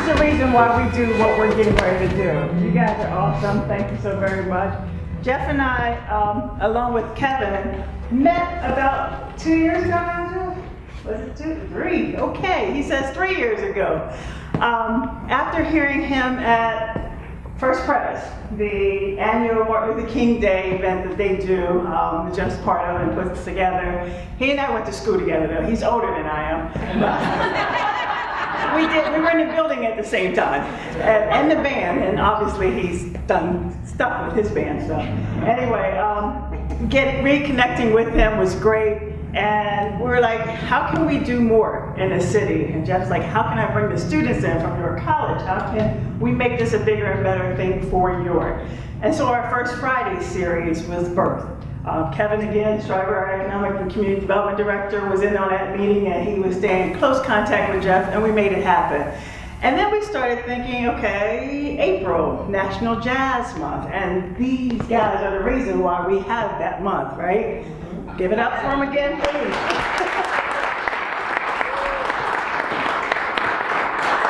the reason why we do what we're getting ready to do. You guys are awesome. Thank you so very much. Jeff and I, along with Kevin, met about 2 years ago now, Jeff? Was it 2? 3. Okay, he says 3 years ago. After hearing him at First Press, the annual Martin Luther King Day event that they do, Jeff's part of and puts together. He and I went to school together though. He's older than I am. We were in the building at the same time, and the band, and obviously he's done stuff with his band stuff. Anyway, reconnecting with him was great. And we're like, how can we do more in the city? And Jeff's like, how can I bring the students in from your college? How can we make this a bigger and better thing for York? And so our first Friday series was birthed. Kevin, again, Shriver, our Economic and Community Development Director, was in on that meeting, and he was staying in close contact with Jeff, and we made it happen. And then we started thinking, okay, April, National Jazz Month, and these guys are the reason why we have that month, right? Give it up for them again, please.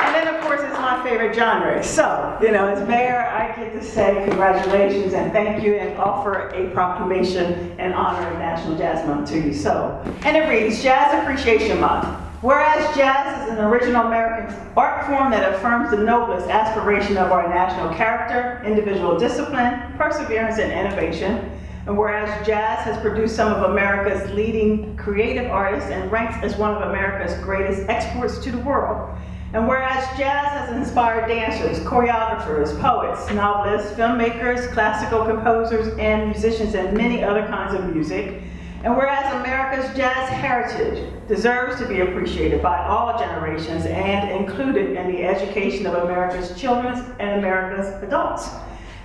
And then, of course, it's my favorite genre. So, as mayor, I get to say congratulations and thank you and offer a proclamation in honor of National Jazz Month to you. So, and it reads, Jazz Appreciation Month. Whereas jazz is an original American art form that affirms the noblest aspiration of our national character, individual discipline, perseverance, and innovation. And whereas jazz has produced some of America's leading creative artists and ranks as one of America's greatest exports to the world. And whereas jazz has inspired dancers, choreographers, poets, novelists, filmmakers, classical composers, and musicians, and many other kinds of music. And whereas America's jazz heritage deserves to be appreciated by all generations and included in the education of America's children and America's adults.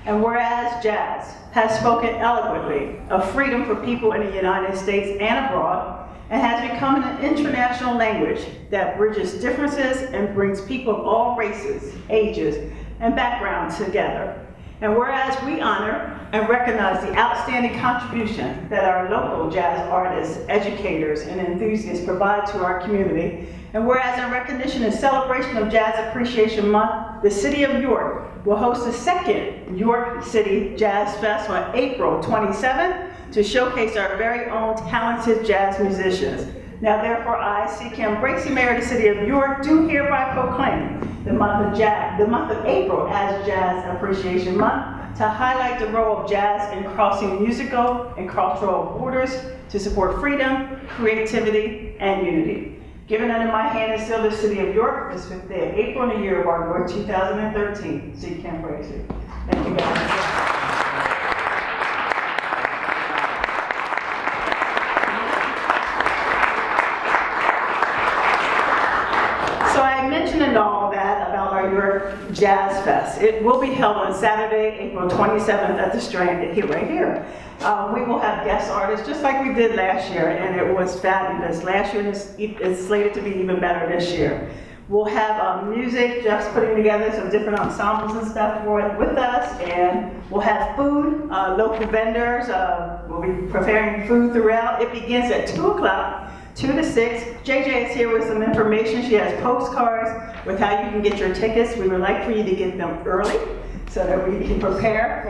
And whereas jazz has spoken eloquently of freedom for people in the United States and abroad, and has become an international language that bridges differences and brings people of all races, ages, and backgrounds together. And whereas we honor and recognize the outstanding contribution that our local jazz artists, educators, and enthusiasts provide to our community, and whereas in recognition and celebration of Jazz Appreciation Month, the City of York will host the second York City Jazz Fest on April 27th to showcase our very own talented jazz musicians. Now therefore I, C. Kim Bracey, Mayor of the City of York, do hereby proclaim the month of April as Jazz Appreciation Month to highlight the role of jazz in crossing musical and cultural borders to support freedom, creativity, and unity. Given under my hand is still the City of York, this 5th day of April in the year of our Lord 2013. C. Kim Bracey. Thank you guys. And all that about our York Jazz Fest. It will be held on Saturday, April 27th at the Strand, right here. We will have guest artists just like we did last year, and it was fabulous. Last year is slated to be even better this year. We'll have music, Jeff's putting together some different ensembles and stuff with us, and we'll have food, local vendors. We'll be preparing food throughout. It begins at 2 o'clock. 2 to 6. JJ is here with some information. She has postcards with how you can get your tickets. We would like for you to get them early so that we can prepare.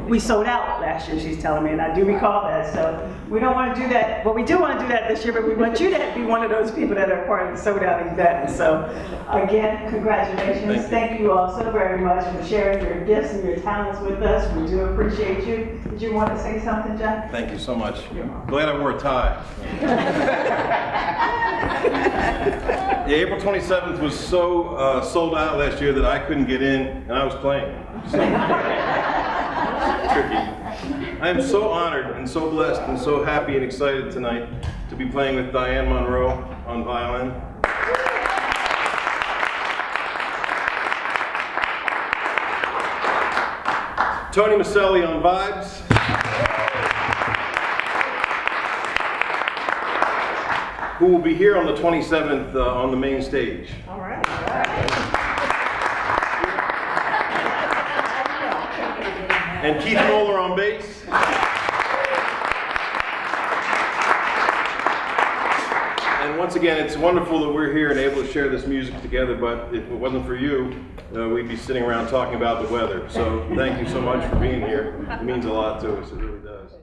We sold out last year, she's telling me, and I do recall that. So we don't want to do that. Well, we do want to do that this year, but we want you to be one of those people that are part of the sold out event. So again, congratulations. Thank you all so very much for sharing your gifts and your talents with us. We do appreciate you. Did you want to say something, John? Thank you so much. Glad I wore a tie. Yeah, April 27th was so sold out last year that I couldn't get in, and I was playing. So, tricky. I am so honored and so blessed and so happy and excited tonight to be playing with Diane Monroe on violin. Tony Maselli on vibes. Who will be here on the 27th on the main stage. All right. And Keith Moeller on bass. And once again, it's wonderful that we're here and able to share this music together, but if it wasn't for you, we'd be sitting around talking about the weather. So thank you so much for being here. It means a lot to us, it really does.